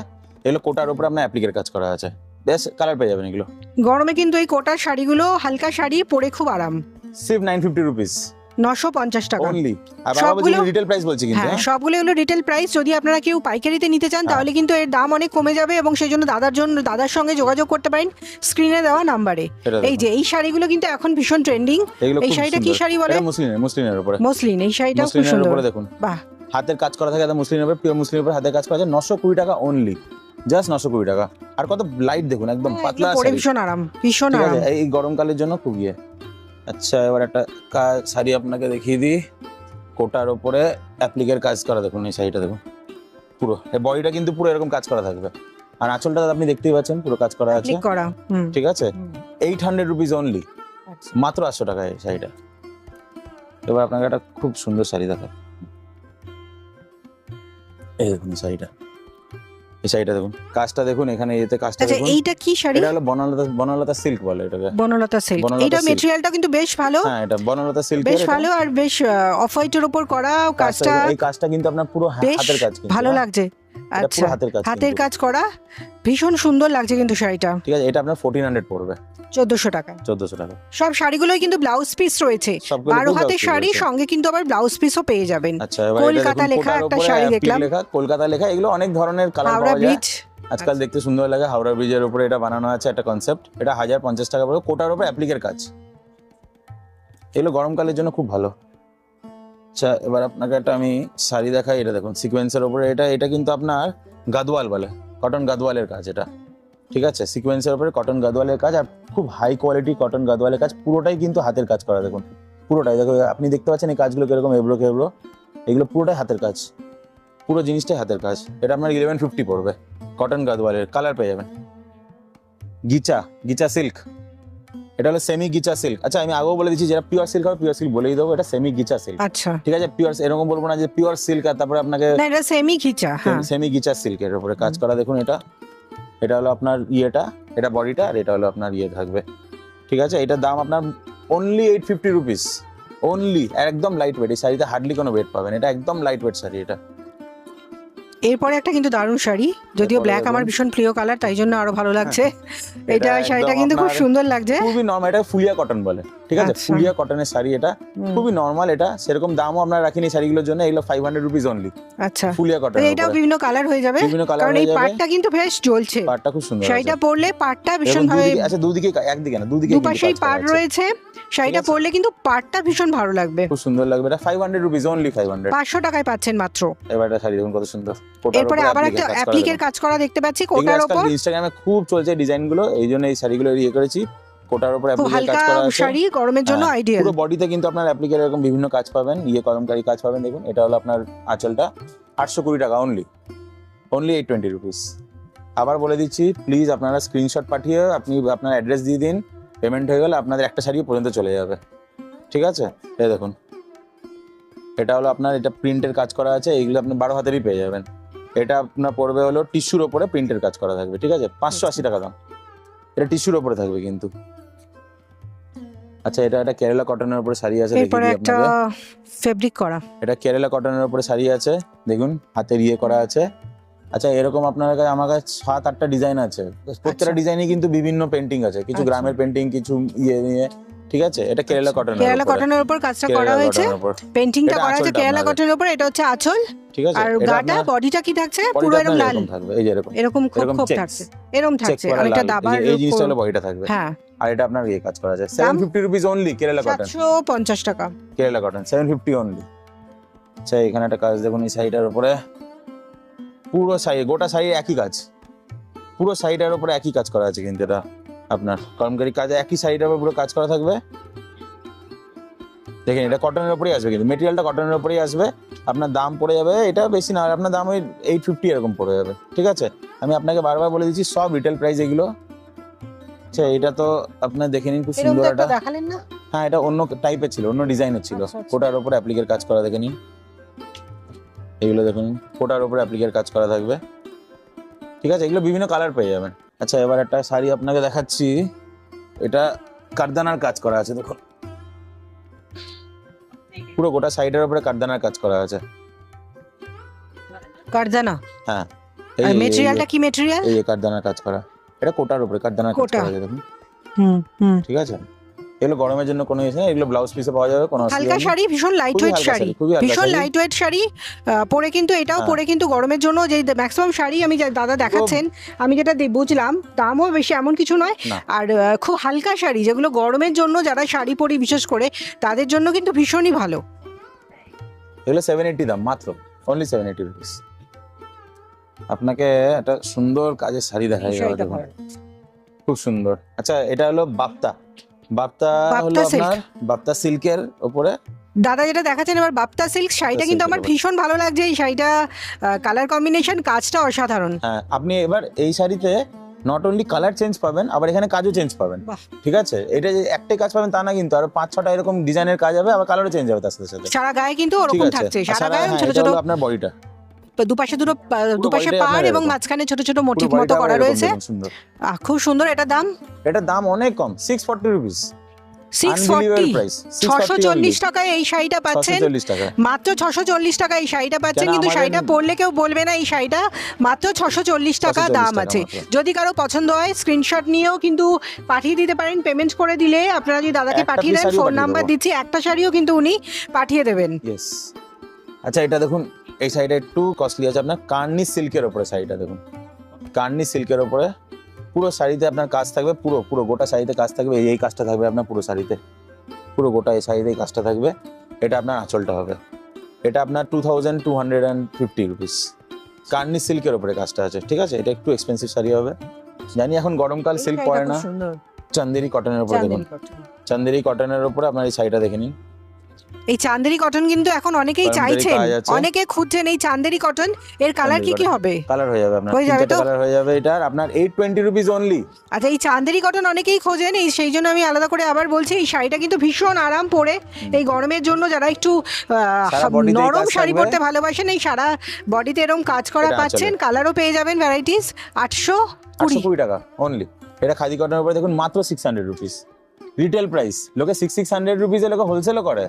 এগুলো কোটার উপরে আপনার অ্যাপ্লিকের কাজ করা আছে, বেশ কালার পেয়ে যাবেন এগুলো। গরমে কিন্তু এই কোটার শাড়িগুলো, হালকা শাড়ি পরে খুব আরাম। সির্ফ 950 রুপিস 950 টাকা অনলি। আর সবগুলো- রিটেল প্রাইস বলছি কিন্তু, হ্যাঁ, হ্যাঁ? সবগুলো হলো রিটেল প্রাইস। যদি আপনারা কেউ পাইকারিতে নিতে চান তাহলে কিন্তু এর দাম অনেক কমে যাবে, এবং সেই জন্য দাদার সঙ্গে যোগাযোগ করতে পারেন স্ক্রিনে দেওয়া নাম্বারে। এটা এই দেখুন। যে এই শাড়িগুলো কিন্তু এখন ভীষণ ট্রেন্ডিং। এগুলো এই খুব শাড়িটা কি সুন্দর। শাড়ি বলে? এটা মুসলিনের উপরে। মসলিন। এই শাড়িটাও খুব মুসলিনের সুন্দর। উপরে দেখুন, বাহ, হাতের কাজ করা থাকে, এটা মুসলিনের উপরে, পিওর মুসলিনের উপরে হাতের কাজ করা আছে, 920 টাকা অনলি, জাস্ট 920 টাকা। আর কত লাইট দেখুন, একদম পাতলা পরে শাড়ি। ভীষণ আরাম, ভীষণ ঠিক আরাম। আছে, এই গরমকালের জন্য খুব ইয়ে। আচ্ছা, এবার একটা শাড়ি আপনাকে দেখিয়ে দিই, কোটার ওপরে অ্যাপ্লিকের কাজ করা দেখুন, এই শাড়িটা দেখুন, পুরো এই বডিটা কিন্তু পুরো এরকম কাজ করা থাকবে, আর আঁচলটা আপনি দেখতেই পাচ্ছেন পুরো কাজ করা আছে। ক্লিক করা। হুম, ঠিক আছে, হুম। 800 রুপিস অনলি, আচ্ছা। মাত্র 800 টাকায় এই শাড়িটা। এবার আপনাকে একটা খুব সুন্দর শাড়ি দেখায়, এই দেখুন শাড়িটা, এই শাড়িটা দেখুন, কাজটা দেখুন, এখানে এতে কাজটা আচ্ছা, দেখুন। এইটা কি শাড়ি? এটা হলো বনলতা সিল্ক বলে এটাকে। বনলতা সিল্ক। বনলতা এটা silk। মেটেরিয়ালটা কিন্তু বেশ ভালো, হ্যাঁ, এটা বনলতা সিল্ক। বেশ ভালো, আর বেশ অফ হোয়াইটের উপর করা কাজটা এই কাজটা কিন্তু আপনার পুরো বেশ হাতের কাজ কিন্তু, ভালো হ্যাঁ? লাগছে। এটা আচ্ছা, পুরো হাতের কাজ হাতের কিন্তু। কাজ করা, ভীষণ সুন্দর লাগছে কিন্তু শাড়িটা। ঠিক আছে, এটা আপনার 1400 পড়বে, 1400 টাকা। 1400 টাকা। সব শাড়িগুলোই কিন্তু ব্লাউজ পিস রয়েছে, সবগুলো 12 blouse হাতের piece শাড়ি, রয়েছে। সঙ্গে কিন্তু আবার ব্লাউজ পিসও পেয়ে যাবেন। আচ্ছা, এবার এটা কলকাতা দেখুন, লেখা কোটার একটা উপরে শাড়ি applique দেখলাম। লেখা, কলকাতা লেখা, এগুলো অনেক ধরনের কালার হাওড়া পাওয়া যায় ব্রিজ। আজকাল, দেখতে সুন্দর লাগে। হাওড়া ব্রিজের উপরে এটা বানানো আছে, একটা কনসেপ্ট, এটা 1050 টাকা পড়বে, কোটার উপরে অ্যাপ্লিকের কাজ। এগুলো গরমকালের জন্য খুব ভালো। আচ্ছা, এবার আপনাকে একটা আমি শাড়ি দেখাই, এটা দেখুন সিকোয়েন্সের উপরে, এটা কিন্তু আপনার গাদওয়াল বলে, কটন গাদওয়ালের কাজ এটা। ঠিক আছে, সিকোয়েন্সের উপরে কটন গাদওয়ালের কাজ, আর খুব হাই কোয়ালিটি কটন গাদওয়ালের কাজ, পুরোটাই কিন্তু হাতের কাজ করা দেখুন, পুরোটাই দেখো, আপনি দেখতে পাচ্ছেন এই কাজগুলো কিরকম এবড়ো খেবড়ো, এগুলো পুরোটাই হাতের কাজ, পুরো জিনিসটাই হাতের কাজ। এটা আপনার 1150 পড়বে, কটন গাদওয়ালের, কালার পেয়ে যাবেন। গিচা গিচা সিল্ক, এটা হলো সেমি গিচা সিল্ক। আচ্ছা আমি আগেও বলে দিচ্ছি, যেটা পিওর সিল্ক হবে পিওর সিল্ক বলেই দেবো, এটা সেমি গিচা সিল্ক। আচ্ছা, ঠিক আছে, পিওর এরকম বলবো না যে পিওর সিল্ক আর তারপরে আপনাকে না এটা সেমি খিচা, হ্যাঁ সেমি গিচা সিল্কের উপরে কাজ করা। দেখুন এটা হলো আপনার ইয়েটা, এটা বডিটা, আর এটা হলো আপনার ইয়ে থাকবে। ঠিক আছে, এটার দাম আপনার অনলি 850 রুপিস অনলি। একদম লাইট ওয়েট, এই শাড়িতে হার্ডলি কোনো ওয়েট পাবেন, এটা একদম লাইট ওয়েট শাড়ি এটা। এরপরে একটা কিন্তু দারুণ শাড়ি, যদিও এরপরে ব্ল্যাক আমার দেখুন। ভীষণ প্রিয় কালার, তাই জন্য আরো ভালো লাগছে। এটা এটা শাড়িটা একদম কিন্তু খুব আপনার সুন্দর লাগছে। খুবই নরমাল, এটা ফুলিয়া কটন বলে। ঠিক আছে, আচ্ছা। ফুলিয়া কটনের শাড়ি এটা, হুম, খুবই নরমাল। এটা সেরকম দামও আপনারা রাখিনি শাড়িগুলোর জন্য, এগুলো 500 রুপিস অনলি আচ্ছা, ফুলিয়া তো কটন। এটাও বিভিন্ন কালার হয়ে যাবে, বিভিন্ন কালার কারণ হয়ে এই যাবে, পাটটা কিন্তু বেশ জ্বলছে। পাটটা খুব সুন্দর শাড়িটা আছে। পরলে পাটটা ভীষণ এবং ভাবে, দুদিকে, আচ্ছা দুদিকে, একদিকে না দুদিকে কিন্তু দুপাশেই কাজ করা পাট আছে। রয়েছে, শাড়িটা আছে। পরলে কিন্তু পাটটা ভীষণ ভালো লাগবে। খুব সুন্দর লাগবে, এটা 500 রুপিস অনলি 500। 500 টাকায় পাচ্ছেন মাত্র। এবার এটা শাড়ি দেখুন কত সুন্দর, কোটার এরপরে উপরে আবার একটা অ্যাপ্লিকের কাজ করা অ্যাপ্লিকের দেখুন। কাজ করা দেখতে পাচ্ছি এগুলো কোটার আজকাল ওপর। ইনস্টাগ্রামে খুব চলছে ডিজাইনগুলো, এই জন্য এই শাড়িগুলো ইয়ে করেছি। কোটার উপরে খুব অ্যাপ্লিকের কাজ হালকা করা আছে। শাড়ি, গরমের জন্য হ্যাঁ, আইডিয়াল। পুরো বডিতে কিন্তু আপনার অ্যাপ্লিকের এরকম বিভিন্ন কাজ পাবেন, ইয়ে কলমকারী কাজ পাবেন। দেখুন এটা হলো আপনার আঁচলটা, 820 টাকা অনলি 820 রুপিস। আবার বলে দিচ্ছি, প্লিজ আপনারা স্ক্রিনশট পাঠিয়ে আপনি আপনার অ্যাড্রেস দিয়ে দিন, পেমেন্ট হয়ে গেলে আপনাদের একটা শাড়ি পর্যন্ত চলে যাবে। ঠিক আছে, এই দেখুন এটা হলো আপনার, এটা প্রিন্টের কাজ করা আছে, এইগুলো আপনি 12 হাতেরই পেয়ে যাবেন। এটা আপনার পড়বে হলো টিস্যুর ওপরে প্রিন্টের কাজ করা থাকবে। ঠিক আছে, 580 টাকা দাম, এটা টিস্যুর ওপরে থাকবে কিন্তু। আচ্ছা এটা কেরালা কটনের উপরে শাড়ি আছে, দেখিয়ে এরপরে দিই একটা আপনাকে। ফেব্রিক করা, এটা কেরালা কটনের উপরে শাড়ি আছে, দেখুন হাতের ইয়ে করা আছে। আচ্ছা এরকম আপনার কাছে, আমার কাছে 7-8টা ডিজাইন আছে, প্রত্যেকটা আচ্ছা। ডিজাইনে কিন্তু বিভিন্ন পেন্টিং আছে, কিছু আচ্ছা। গ্রামের পেন্টিং, কিছু ইয়ে নিয়ে। ঠিক আছে, এটা কেরালা কটনের কেরালা উপরে, কটনের উপর কাজটা করা কেরালা হয়েছে, কটনের উপর। পেন্টিংটা এটা করা হয়েছে আঁচলটা কেরালা আপনাদের। কটনের উপর। এটা হচ্ছে আঁচল, ঠিক আছে, আর এটা গাটা আপনার বডিটা কি থাকছে পুরো বডিটা এরকম আপনার লাল, এরকম থাকবে, এই যে এরকম এরকম খোপ এরকম খোপ checks, থাকছে, এরকম চেক থাকছে, করা অনেকটা লাল, দাবার এই জিনিসটা হলো বডিটা থাকবে। হ্যাঁ। আর এটা আপনার ইয়ে কাজ করা আছে, 750 রুপিস অনলি কেরালা কটন, 750 টাকা। Kerala cotton 750 only. আচ্ছা এখানে একটা কাজ দেখুন, এই শাড়িটার উপরে পুরো শাড়ি, গোটা শাড়ি একই কাজ, পুরো শাড়িটার উপরে একই কাজ করা আছে কিন্তু। এটা আপনার কলমকারী কাজে একই শাড়িটার উপর পুরো কাজ করা থাকবে। দেখেন এটা কটনের উপরেই আসবে, কিন্তু মেটেরিয়ালটা কটনের উপরেই আসবে। আপনার দাম পড়ে যাবে, এটা বেশি না, আপনার দাম ওই 850 এরকম পড়ে যাবে। ঠিক আছে, আমি আপনাকে বারবার বলে দিচ্ছি সব রিটেল প্রাইস এগুলো। আচ্ছা এটা তো আপনার দেখে নিন, খুব এরকম সুন্দর তো একটা এটা। দেখালেন না? হ্যাঁ এটা অন্য টাইপের ছিল, অন্য ডিজাইনের ছিল। আচ্ছা, আচ্ছা। কোটার উপরে অ্যাপ্লিকের কাজ করা দেখে নিন, এগুলো দেখুন কোটার উপরে অ্যাপ্লিকের কাজ করা থাকবে। ঠিক আছে, এগুলো বিভিন্ন কালার পেয়ে যাবেন। আচ্ছা এবার একটা শাড়ি আপনাকে দেখাচ্ছি, এটা কারদানার কাজ করা আছে, দেখুন পুরো গোটা সাইডের উপরে কারদানার কাজ করা আছে। কারদানা, হ্যাঁ আর মেটেরিয়ালটা কি মেটেরিয়াল? এই যে কারদানার কাজ করা, এটা কোটার উপরে কারদানার কাজ কোটা। করা আছে দেখুন। হুম। ঠিক আছে, এগুলো গরমের জন্য কোনো ইয়ে নেই, এগুলো ব্লাউজ পিসে পাওয়া যাবে, কোনো অসুবিধা হালকা নেই। শাড়ি, ভীষণ লাইট খুবই ওয়েট হালকা শাড়ি, শাড়ি, খুবই হালকা ভীষণ শাড়ি। লাইট ওয়েট শাড়ি পরে কিন্তু এটাও হ্যাঁ। পরে কিন্তু গরমের জন্য যে ম্যাক্সিমাম শাড়ি আমি দাদা দেখাচ্ছেন, আমি যেটা বুঝলাম দামও বেশি এমন কিছু নয়, না। আর খুব হালকা শাড়ি যেগুলো গরমের জন্য যারা শাড়ি পরি বিশেষ করে তাদের জন্য কিন্তু ভীষণই ভালো। এগুলো 780 দাম মাত্র, অনলি 780 রুপিস। আপনাকে একটা সুন্দর কাজের শাড়ি দেখাই, এই শাড়িটা দেখুন ভালো। খুব সুন্দর। আচ্ছা এটা হলো বাপ্তা, বাপ্তা হলো বাপ্তা silk। আপনার বাপ্তা সিল্কের উপরে। দাদা যেটা দেখাচ্ছেন এবার বাপ্তা সিল্ক শাড়িটা কিন্তু আমার silk-এর ভীষণ ভালো লাগছে, এই শাড়িটা কালার কম্বিনেশন কাজটা অসাধারণ। হ্যাঁ আপনি এবার এই শাড়িতে নট অনলি কালার চেঞ্জ পাবেন, আবার এখানে কাজও চেঞ্জ পাবেন। বাহ। ঠিক আছে, এটা যে একটাই কাজ পাবেন তা না কিন্তু, আরো 5-6টা এরকম ডিজাইনের কাজ হবে, আবার কালারও চেঞ্জ হবে তার সাথে সাথে। সারা গায়ে কিন্তু ঠিক ওরকম আছে, থাকছে, আর সারা গায়ে হ্যাঁ, ছোট এটা ছোট হলো আপনার বডিটা, দুপাশে দুপাশে বডিটাই পাড় আপনার এবং এরকম। মাঝখানে ছোট ছোট পুরো মোটিফ মতো বডিটা করা এরকম রয়েছে। দেখুন, সুন্দর। খুব সুন্দর। এটা দাম এটার দাম অনেক কম, 640 রুপিস, 640, প্রাইস 640 টাকায় এই শাড়িটা পাচ্ছেন, 640 টাকা। মাত্র 640 টাকায় এই শাড়িটা পাচ্ছেন। কেন কিন্তু আমাদের- শাড়িটা পরলে কেউ বলবে না এই শাড়িটা মাত্র 640 টাকা 640 দাম টাকা আছে। মাত্র। যদি কারো পছন্দ হয় স্ক্রিনশট নিয়েও কিন্তু পাঠিয়ে দিতে পারেন, পেমেন্ট করে দিলে আপনারা যদি দাদাকে একটা পাঠিয়ে piece দেন, শাড়িও ফোন পাঠিয়ে নাম্বার দেবো। দিচ্ছি, একটা শাড়িও কিন্তু উনি পাঠিয়ে দেবেন। ইয়েস। আচ্ছা এটা দেখুন, এই শাড়িটা একটু কস্টলি আছে, আপনার কার্নি সিল্কের উপরে শাড়িটা দেখুন, কার্নি সিল্কের উপরে পুরো শাড়িতে আপনার কাজ থাকবে, পুরো পুরো গোটা শাড়িতে কাজ থাকবে, এই কাজটা থাকবে আপনার পুরো শাড়িতে, পুরো গোটা এই শাড়িতে এই কাজটা থাকবে। এটা আপনার আঁচলটা হবে, এটা আপনার 2250 রুপিস, কার্নি সিল্কের উপরে কাজটা আছে। ঠিক আছে, এটা একটু এক্সপেন্সিভ শাড়ি হবে, জানি এখন গরমকাল সিল্ক পরে না। চান্দেরি কটনের উপরে দেখুন, চান্দেরি কটনের উপরে আপনার এই শাড়িটা দেখে নিন, এই চান্দেরি কটন কিন্তু এখন অনেকেই চান্দেরি চাইছেন, কাজ আছে। অনেকে খুঁজছেন এই চান্দেরি কটন। এর কালার কি কি হবে? কালার হয়ে যাবে আপনার, হয়ে যাবে তো? কালার হয়ে যাবে। এটার আপনার 820 রুপিস অনলি। আচ্ছা, এই চান্দেরি কটন অনেকেই খোঁজেন, এই সেই জন্য আমি আলাদা করে আবার বলছি এই শাড়িটা কিন্তু ভীষণ আরাম পরে এই গরমের জন্য যারা একটু সারা body তেই নরম কাজ শাড়ি থাকবে। পরতে ভালোবাসেন, এই সারা বডিতে এরকম কাজ করা এটা পাচ্ছেন। আঁচলে। কালারও পেয়ে যাবেন ভ্যারাইটিস। 820 820 টাকা অনলি। এটা খাদি কটনের উপরে দেখুন মাত্র 600 রুপিস রিটেল প্রাইস। লোকে 600 রুপিসে লোকে হোলসেলও করে,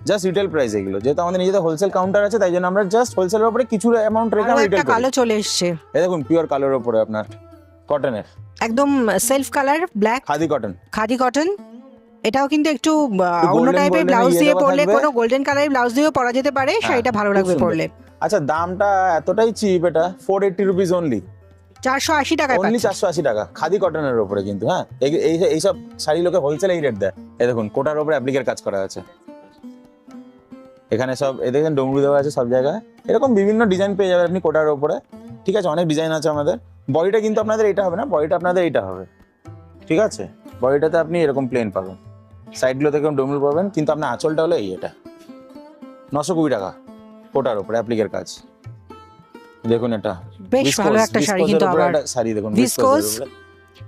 জাস্ট রিটেল প্রাইস এগুলো। যেহেতু আমাদের নিজেদের হোলসেল কাউন্টার আছে তাই জন্য আমরা জাস্ট হোলসেলের উপরে কিছু অ্যামাউন্ট রেখে আরো আমরা একটা রিটেল করি। কালো চলে এসছে, এই দেখুন পিওর কালোর উপরে আপনার কটনের, একদম self colour black khadi cotton. Khadi cotton. এটাও কিন্তু একটু অন্য golden টাইপের golden ব্লাউজ ইয়ে দিয়ে দেওয়া পরলে, থাকবে। কোনো গোল্ডেন কালারের ব্লাউজ দিয়েও পরা যেতে পারে, শাড়িটা ভালো খুব লাগবে সুন্দর। পরলে। আচ্ছা দামটা এতটাই চিপ, এটা 480 রুপিস অনলি। 480 টাকায় অনলি পাচ্ছেন। 480 টাকা খাদি কটনের উপরে কিন্তু। হ্যাঁ এইসব শাড়ি লোকে হোলসেল এই রেট দেয়। এই দেখুন কোটার উপরে অ্যাপ্লিকের কাজ করা আছে, এখানে সব এই দেখেন ডমরু দেওয়া আছে সব জায়গায়। এরকম বিভিন্ন ডিজাইন পেয়ে যাবেন আপনি কোটার উপরে। ঠিক আছে, অনেক ডিজাইন আছে আমাদের। বডিটা কিন্তু আপনাদের এটা হবে না, বডিটা আপনাদের এইটা হবে। ঠিক আছে, বডিটাতে আপনি এরকম প্লেন পাবেন, সাইডগুলোতে এরকম ডমরু পাবেন, কিন্তু আপনার আঁচলটা হলো এই এটা। 920 টাকা কোটার উপরে অ্যাপ্লিকের কাজ। দেখুন এটা বেশ ভালো একটা শাড়ি কিন্তু আবার শাড়ি দেখুন viscose।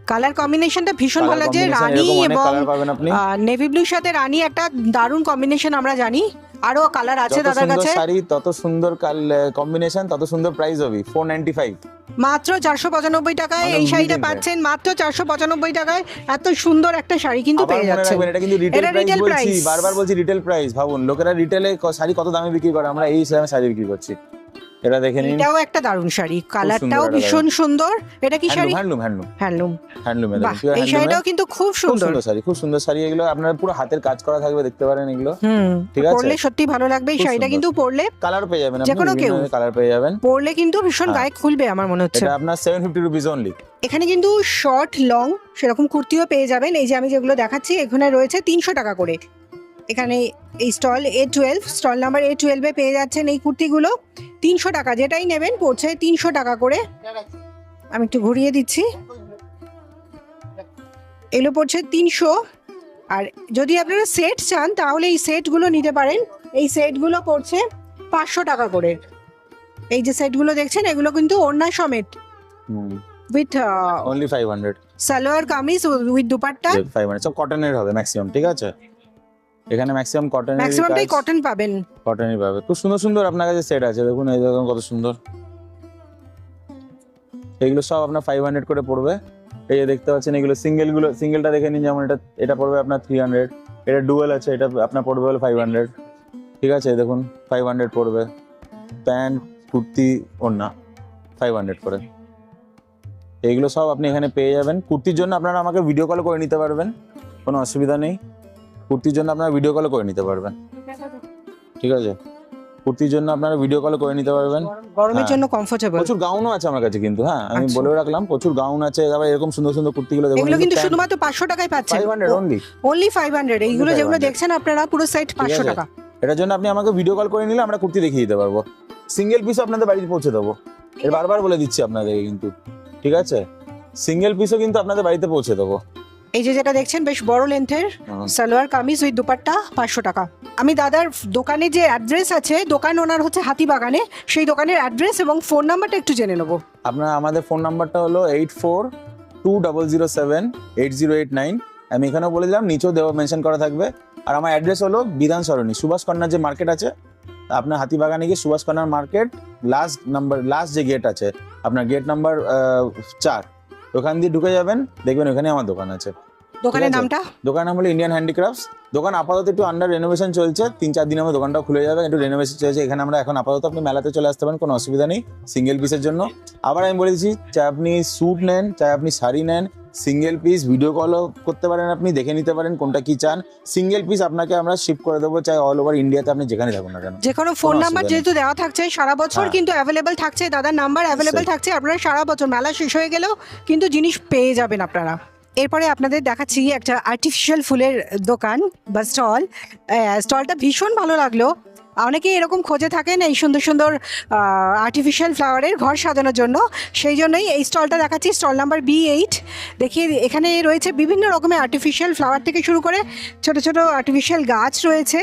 কালার কম্বিনেশনটা ভীষণ ভালো লাগছে, রানী এবং কালার পাবেন আপনি। নেভি ব্লুর সাথে রানী একটা দারুণ কম্বিনেশন আমরা জানি। আরো কালার আছে যত দাদার সুন্দর কাছে। শাড়ি তত সুন্দর কম্বিনেশন, তত সুন্দর প্রাইস হবে। 495 মাত্র 495 টাকায় মানে এই শাড়িটা উল্লেখযোগ্য। পাচ্ছেন, মাত্র 495 টাকায়। এত সুন্দর একটা শাড়ি কিন্তু আবার পেয়ে মনে যাচ্ছেন। রাখবেন এটা কিন্তু রিটেল এটা প্রাইস retail বলছি, price। বারবার বলছি রিটেল প্রাইস। ভাবুন লোকেরা রিটেলে শাড়ি কত দামে বিক্রি করে, আমরা এই হিসাবে শাড়ি বিক্রি করছি। এটা দেখে নিন, এটাও একটা দারুণ শাড়ি, কালারটাও একটা ভীষণ সুন্দর। এটা কি শাড়ি? Handloom handloom handloom. হ্যান্ডলুমে বাহ, এই শাড়িটাও কিন্তু খুব খুব সুন্দর। সুন্দর শাড়ি, খুব সুন্দর শাড়ি। এগুলো আপনার পুরো হাতের কাজ করা থাকবে, দেখতে পারেন এগুলো। ঠিক আছে? পরলে সত্যি ভালো লাগবে এই খুব শাড়িটা, সুন্দর। কিন্তু পরলে কালার পেয়ে যাবেন আপনি, যেকোনো কেউ। কালার পেয়ে যাবেন। পরলে কিন্তু ভীষণ হ্যাঁ। গায়ে খুলবে আমার মনে হচ্ছে। এটা আপনার 750 রুপিস অনলি। এখানে কিন্তু শর্ট লং সেরকম কুর্তিও পেয়ে যাবেন। এই যে আমি যেগুলো দেখাচ্ছি এখানে রয়েছে 300 টাকা করে। এখানে এই stall A12, stall number A12 এ পেয়ে যাচ্ছেন এই কুর্তিগুলো 300 টাকা। যেটাই নেবেন পড়ছে 300 টাকা করে। আমি একটু ঘুরিয়ে দিচ্ছি, এগুলো পড়ছে 300। আর যদি আপনারা সেট চান তাহলে এই সেটগুলো নিতে পারেন। এই সেটগুলো পড়ছে 500 টাকা করে। এই যে সেটগুলো দেখছেন এগুলো কিন্তু ওড়না সমেত, with only 500। Salwar kameez with dupatta. 500 সব কটনের হবে ম্যাক্সিমাম। ঠিক আছে, এখানে ম্যাক্সিমাম কটনের, ম্যাক্সিমামটাই কটন পাবেন। কটনই পাবে। খুব সুন্দর সুন্দর আপনার কাছে সেট আছে, দেখুন এই দেখুন কত সুন্দর। এগুলো সব আপনার 500 করে পড়বে। এই যে দেখতে পাচ্ছেন এগুলো সিঙ্গেলটা দেখে নিন, যেমন এটা পড়বে আপনার 300। এটা ডুয়েল আছে, এটা আপনার পড়বে হলো 500। ঠিক আছে, এই দেখুন 500 পড়বে। প্যান্ট কুর্তি ওড়না 500 করে। এইগুলো সব আপনি এখানে পেয়ে যাবেন। কুর্তির জন্য আপনারা আমাকে ভিডিও কল করে নিতে পারবেন, কোনো অসুবিধা নেই। কুর্তির জন্য আপনারা ভিডিও কল করে নিতে পারবেন। ঠিক আছে, কুর্তির জন্য আপনারা ভিডিও কল করে নিতে পারবেন। গরমের হ্যাঁ। জন্য কমফোর্টেবল। প্রচুর গাউনও আছে আমার কাছে কিন্তু। হ্যাঁ, আমি আচ্ছা। বলে রাখলাম প্রচুর গাউন আছে। আবার এরকম সুন্দর সুন্দর কুর্তিগুলো দেখুন, এগুলো কিন্তু শুধুমাত্র 500 টাকায় পাচ্ছেন। 500 অনলি। অনলি 500। এইগুলো যেগুলো 500 দেখছেন আপনারা পুরো সেট 500 আছে। টাকা। এটার জন্য আপনি আমাকে ভিডিও কল করে নিলে আমরা কুর্তি দেখিয়ে দিতে পারবো। সিঙ্গেল পিসও আপনাদের বাড়িতে পৌঁছে দেবো, এর বারবার বলে দিচ্ছি আপনাদেরকে কিন্তু। ঠিক আছে, সিঙ্গেল পিসও কিন্তু আপনাদের বাড়িতে পৌঁছে দেবো। এই যে যেটা দেখছেন বেশ বড় লেন্থের সালোয়ার কামিজ উইথ দুপাট্টা 500 টাকা। আমি দাদার দোকানে যে অ্যাড্রেস আছে, দোকান ওনার হচ্ছে হাতিবাগানে, সেই দোকানের অ্যাড্রেস এবং ফোন নাম্বারটা একটু জেনে নেবো। আপনার আমাদের ফোন নাম্বারটা হলো 8420078089। আমি এখানেও বলে দিলাম, নিচেও মেনশন করা থাকবে। আর আমার অ্যাড্রেস হলো বিধান সরণি, সুভাষ কর্নার যে মার্কেট আছে আপনার হাতিবাগানে গিয়ে সুভাষ কর্নার মার্কেট লাস্ট যে গেট আছে আপনার গেট নাম্বার 4, ওখান দিয়ে ঢুকে যাবেন, দেখবেন ওখানে আমার দোকান আছে। দোকানের ঠিক আছে। নামটা? দোকানের নাম হলো ইন্ডিয়ান হ্যান্ডিক্রাফটস। দোকান আপাতত একটু আন্ডার রেনোভেশন চলছে, 3-4 দিনের মধ্যে দোকানটাও খুলে যাবে। একটু রেনোভেশন চলছে এখানে। আমরা এখন আপাতত আপনি মেলাতে চলে আসতে পারেন, কোনো অসুবিধা নেই সিঙ্গেল পিসের জন্য। আবার আমি বলে দিচ্ছি, চাই আপনি স্যুট নেন, চাই আপনি শাড়ি নেন, সিঙ্গেল পিস ভিডিও কলও করতে পারেন, আপনি দেখে নিতে পারেন কোনটা কি চান। সিঙ্গেল পিস আপনাকে আমরা শিপ করে দেবো, চাই অল ওভার ইন্ডিয়াতে আপনি যেখানে থাকুন না কেন। যে কোনো ফোন কোনো নাম্বার অসুবিধা যেহেতু দেওয়া থাকছে সারা বছর হ্যাঁ। কিন্তু অ্যাভেলেবেল থাকছে, দাদার নাম্বার অ্যাভেলেবেল থাকছে, আপনারা সারা বছর মেলা শেষ হয়ে গেলেও কিন্তু জিনিস পেয়ে যাবেন আপনারা। এরপরে আপনাদের দেখাচ্ছি একটা আর্টিফিশিয়াল ফুলের দোকান বা স্টল। স্টলটা ভীষণ ভালো লাগলো। অনেকেই এরকম খোঁজে থাকেন এই সুন্দর সুন্দর আর্টিফিশিয়াল ফ্লাওয়ারের ঘর সাজানোর জন্য, সেই জন্যই এই স্টলটা দেখাচ্ছি। Stall number B8। দেখিয়ে এখানে রয়েছে বিভিন্ন রকমের আর্টিফিশিয়াল ফ্লাওয়ার থেকে শুরু করে ছোট ছোট আর্টিফিশিয়াল গাছ রয়েছে।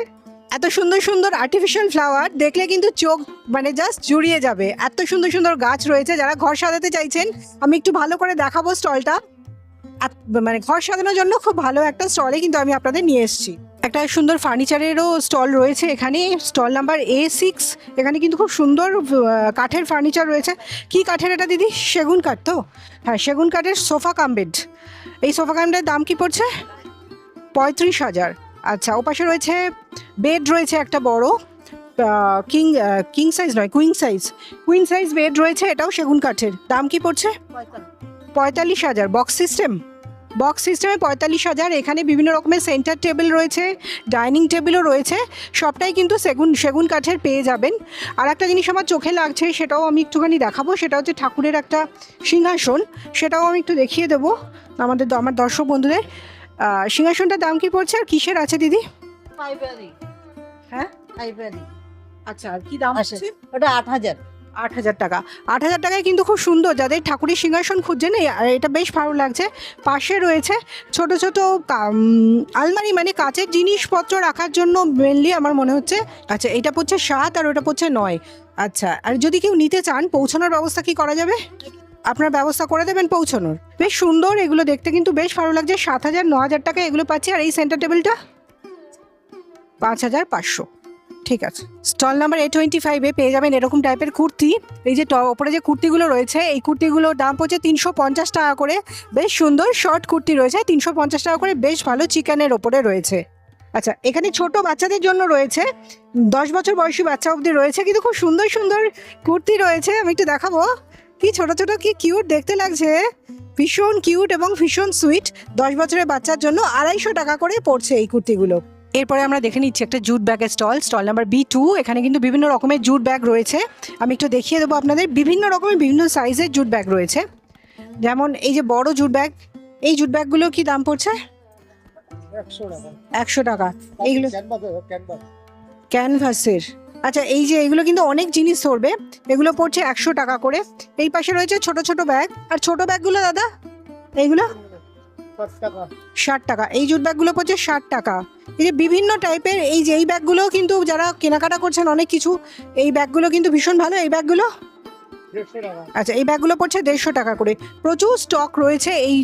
এত সুন্দর সুন্দর আর্টিফিশিয়াল ফ্লাওয়ার দেখলে কিন্তু চোখ মানে জাস্ট জুড়িয়ে যাবে। এত সুন্দর সুন্দর গাছ রয়েছে, যারা ঘর সাজাতে চাইছেন আমি একটু ভালো করে দেখাবো স্টলটা। মানে ঘর সাজানোর জন্য খুব ভালো একটা স্টলে কিন্তু আমি আপনাদের নিয়ে এসেছি। একটা সুন্দর ফার্নিচারেরও স্টল রয়েছে এখানে, স্টল নাম্বার A6। এখানে কিন্তু খুব সুন্দর কাঠের ফার্নিচার রয়েছে। কি কাঠের এটা দিদি? সেগুন কাঠ তো? হ্যাঁ, সেগুন কাঠের সোফা কাম বেড। এই সোফা কাম বেডের দাম কি পড়ছে? 35,000। আচ্ছা, ওপাশে রয়েছে বেড রয়েছে একটা বড় কিং সাইজ নয়, কুইন সাইজ বেড রয়েছে, এটাও সেগুন কাঠের। দাম কি পড়ছে? 45,000। বক্স সিস্টেমে 45,000। এখানে বিভিন্ন রকমের সেন্টার টেবিল রয়েছে, ডাইনিং টেবিলও রয়েছে, সবটাই কিন্তু সেগুন কাঠের পেয়ে যাবেন। আর একটা জিনিস আমার চোখে লাগছে, সেটাও আমি একটুখানি দেখাবো। সেটা হচ্ছে ঠাকুরের একটা সিংহাসন, সেটাও আমি একটু দেখিয়ে দেবো আমার দর্শক বন্ধুদের। সিংহাসনটার দাম কি পড়ছে আর কিসের আছে দিদি? হ্যাঁ, আচ্ছা, আর কি দাম আছে? ওটা 8,000। 8,000 টাকা। 8,000 টাকায় কিন্তু খুব সুন্দর, যাদের ঠাকুরের সিংহাসন খুঁজছেন এটা বেশ ভালো লাগছে। পাশে রয়েছে ছোট ছোট আলমারি, মানে কাচের জিনিসপত্র রাখার জন্য মেনলি আমার মনে হচ্ছে। আচ্ছা, এটা পড়ছে 7 আর ওটা পড়ছে 9। আচ্ছা, আর যদি কেউ নিতে চান পৌঁছানোর ব্যবস্থা কি করা যাবে? আপনার ব্যবস্থা করে দেবেন পৌঁছানোর? বেশ সুন্দর, এগুলো দেখতে কিন্তু বেশ ভালো লাগছে। 7,000 9,000 টাকা এগুলো পাচ্ছি। আর এই সেন্টার টেবিলটা 5,500। ঠিক আছে। স্টল নাম্বার A25-এ পেয়ে যাবেন এরকম টাইপের কুর্তি। এই যে ওপরে যে কুর্তিগুলো রয়েছে, এই কুর্তিগুলোর দাম পড়ছে 350 টাকা করে। বেশ সুন্দর শর্ট কুর্তি রয়েছে 350 টাকা করে, বেশ ভালো চিকেনের ওপরে রয়েছে। আচ্ছা, এখানে ছোট বাচ্চাদের জন্য রয়েছে, 10 বছর বয়সী বাচ্চা অবধি রয়েছে, কিন্তু খুব সুন্দর সুন্দর কুর্তি রয়েছে। আমি একটু দেখাবো। কি ছোট ছোট, কি কিউট দেখতে লাগছে, ভীষণ কিউট এবং ভীষণ সুইট। 10 বছরের বাচ্চার জন্য 250 টাকা করে পড়ছে এই কুর্তিগুলো। এরপরে আমরা দেখে নিচ্ছি একটা জুট ব্যাগের স্টল নাম্বার B2। এখানে কিন্তু বিভিন্ন রকমের জুট ব্যাগ রয়েছে, আমি একটু দেখিয়ে দেবো আপনাদের। বিভিন্ন রকমের বিভিন্ন সাইজের জুট ব্যাগ রয়েছে, যেমন এই যে বড় জুট ব্যাগ। এই জুট ব্যাগগুলো কি দাম পড়ছে? 100 টাকা। এইগুলো ক্যানভাসের। আচ্ছা, এই যে এগুলো কিন্তু অনেক জিনিস ধরবে, এগুলো পড়ছে 100 টাকা করে। এই পাশে রয়েছে ছোট ছোট ব্যাগ। আর ছোট ব্যাগগুলো দাদা এইগুলো 60 টাকা। এই জুট ব্যাগগুলো পড়ছে 60 টাকা। এই যে বিভিন্ন টাইপের এই ব্যাগগুলো কিন্তু যারা কেনাকাটা করছেন অনেক কিছু, এই ব্যাগগুলো কিন্তু ভীষণ ভালো। এই ব্যাগগুলো আচ্ছা, এই ব্যাগগুলো পড়ছে 150 টাকা করে। প্রচুর স্টক রয়েছে এই